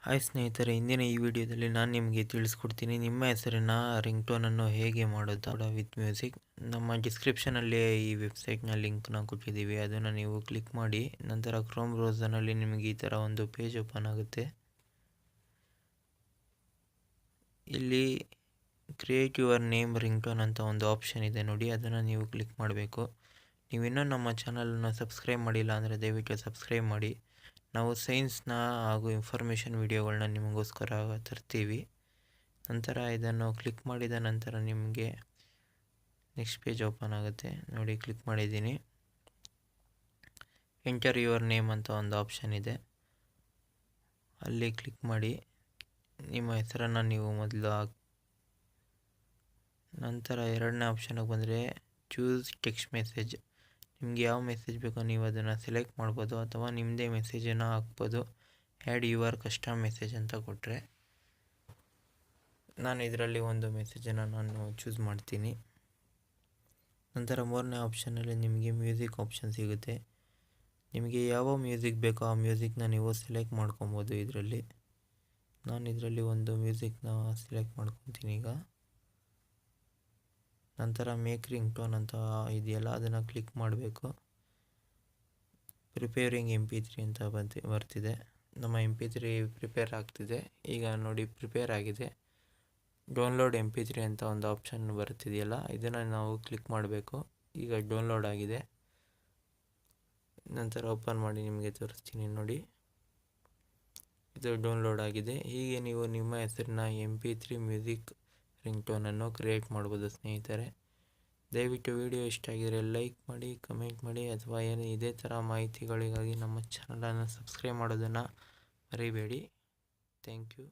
Hi ಸ್ನೇಹಿತರೆ, ಇಂದಿನ ಈ ವಿಡಿಯೋದಲ್ಲಿ ನಾನು ನಿಮಗೆ ತಿಳಿಸ್ಕೊಡ್ತೀನಿ ನಿಮ್ಮ ಹೆಸರಿನ ರಿಂಗ್ಟೋನನ್ನು ಹೇಗೆ ಮಾಡೋದು ವಿತ್ ಮ್ಯೂಸಿಕ್. ನಮ್ಮ ಡಿಸ್ಕ್ರಿಪ್ಷನಲ್ಲಿ ಈ ವೆಬ್ಸೈಟ್ನ ಲಿಂಕ್ನ ಕೊಟ್ಟಿದ್ದೀವಿ, ಅದನ್ನು ನೀವು ಕ್ಲಿಕ್ ಮಾಡಿ. ನಂತರ ಕ್ರೋಮ್ ಬ್ರೌಸರ್ನಲ್ಲಿ ನಿಮಗೆ ಈ ಥರ ಒಂದು ಪೇಜ್ ಓಪನ್ ಆಗುತ್ತೆ. ಇಲ್ಲಿ ಕ್ರಿಯೇಟ್ ಯುವರ್ ನೇಮ್ ರಿಂಗ್ಟೋನ್ ಅಂತ ಒಂದು ಆಪ್ಷನ್ ಇದೆ ನೋಡಿ, ಅದನ್ನು ನೀವು ಕ್ಲಿಕ್ ಮಾಡಬೇಕು. ನೀವಿನ್ನೂ ನಮ್ಮ ಚಾನಲನ್ನು ಸಬ್ಸ್ಕ್ರೈಬ್ ಮಾಡಿಲ್ಲ ಅಂದರೆ ದಯವಿಟ್ಟು ಸಬ್ಸ್ಕ್ರೈಬ್ ಮಾಡಿ. ನಾವು ಸೈನ್ಸ್ನ ಹಾಗೂ ಇನ್ಫಾರ್ಮೇಷನ್ ವಿಡಿಯೋಗಳನ್ನ ನಿಮಗೋಸ್ಕರ ತರ್ತೀವಿ. ನಂತರ ಇದನ್ನು ಕ್ಲಿಕ್ ಮಾಡಿದ ನಂತರ ನಿಮಗೆ ನೆಕ್ಸ್ಟ್ ಪೇಜ್ ಓಪನ್ ಆಗುತ್ತೆ ನೋಡಿ. ಕ್ಲಿಕ್ ಮಾಡಿದ್ದೀನಿ. ಎಂಟರ್ ಯುವರ್ ನೇಮ್ ಅಂತ ಒಂದು ಆಪ್ಷನ್ ಇದೆ, ಅಲ್ಲಿ ಕ್ಲಿಕ್ ಮಾಡಿ. ನಿಮ್ಮ ಹೆಸರನ್ನು ನೀವು ಮೊದಲು ನಂತರ ಎರಡನೇ ಆಪ್ಷನ್ಗೆ ಬಂದರೆ ಚೂಸ್ ಟೆಕ್ಸ್ಟ್ ಮೆಸೇಜ್. ನಿಮಗೆ ಯಾವ ಮೆಸೇಜ್ ಬೇಕೋ ನೀವು ಅದನ್ನು ಸೆಲೆಕ್ಟ್ ಮಾಡ್ಬೋದು, ಅಥವಾ ನಿಮ್ಮದೇ ಮೆಸೇಜನ್ನು ಹಾಕ್ಬೋದು. ಆ್ಯಡ್ ಯುವರ್ ಕಸ್ಟಮ್ ಮೆಸೇಜ್ ಅಂತ ಕೊಟ್ಟರೆ ನಾನು ಇದರಲ್ಲಿ ಒಂದು ಮೆಸೇಜನ್ನು ನಾನು ಚೂಸ್ ಮಾಡ್ತೀನಿ. ನಂತರ ಮೂರನೇ ಆಪ್ಷನಲ್ಲಿ ನಿಮಗೆ ಮ್ಯೂಸಿಕ್ ಆಪ್ಷನ್ ಸಿಗುತ್ತೆ. ನಿಮಗೆ ಯಾವ ಮ್ಯೂಸಿಕ್ ಬೇಕೋ ಆ ಮ್ಯೂಸಿಕ್ನ ನೀವು ಸೆಲೆಕ್ಟ್ ಮಾಡ್ಕೊಬೋದು ಇದರಲ್ಲಿ. ನಾನು ಇದರಲ್ಲಿ ಒಂದು ಮ್ಯೂಸಿಕ್ನ ಸೆಲೆಕ್ಟ್ ಮಾಡ್ಕೊತೀನಿ ಈಗ. ನಂತರ ಮೇಕ್ ರಿಂಗ್ ಟೋನ್ ಅಂತ ಇದೆಯಲ್ಲ, ಅದನ್ನು ಕ್ಲಿಕ್ ಮಾಡಬೇಕು. ಪ್ರಿಪೇರಿಂಗ್ MP3 ಅಂತ ಬರ್ತಿದೆ. ನಮ್ಮ MP3 ಪ್ರಿಪೇರ್ ಆಗ್ತಿದೆ. ಈಗ ನೋಡಿ, ಪ್ರಿಪೇರ್ ಆಗಿದೆ. ಡೌನ್ಲೋಡ್ MP3 ಅಂತ ಒಂದು ಆಪ್ಷನ್ ಬರ್ತಿದೆಯಲ್ಲ, ಇದನ್ನು ನಾವು ಕ್ಲಿಕ್ ಮಾಡಬೇಕು. ಈಗ ಡೌನ್ಲೋಡ್ ಆಗಿದೆ. ನಂತರ ಓಪನ್ ಮಾಡಿ ನಿಮಗೆ ತೋರಿಸ್ತೀನಿ ನೋಡಿ, ಇದು ಡೌನ್ಲೋಡ್ ಆಗಿದೆ. ಹೀಗೆ ನೀವು ನಿಮ್ಮ ಹೆಸರಿನ MP3 ಮ್ಯೂಸಿಕ್ ರಿಂಗ್ಟೋನನ್ನು ಕ್ರಿಯೇಟ್ ಮಾಡ್ಬೋದು ಸ್ನೇಹಿತರೆ. ದಯವಿಟ್ಟು ವಿಡಿಯೋ ಇಷ್ಟ ಆಗಿದರೆ ಲೈಕ್ ಮಾಡಿ, ಕಮೆಂಟ್ ಮಾಡಿ, ಅಥವಾ ಏನು ಇದೇ ಥರ ಮಾಹಿತಿಗಳಿಗಾಗಿ ನಮ್ಮ ಚಾನಲನ್ನು ಸಬ್ಸ್ಕ್ರೈಬ್ ಮಾಡೋದನ್ನು ಮರಿಬೇಡಿ. Thank you.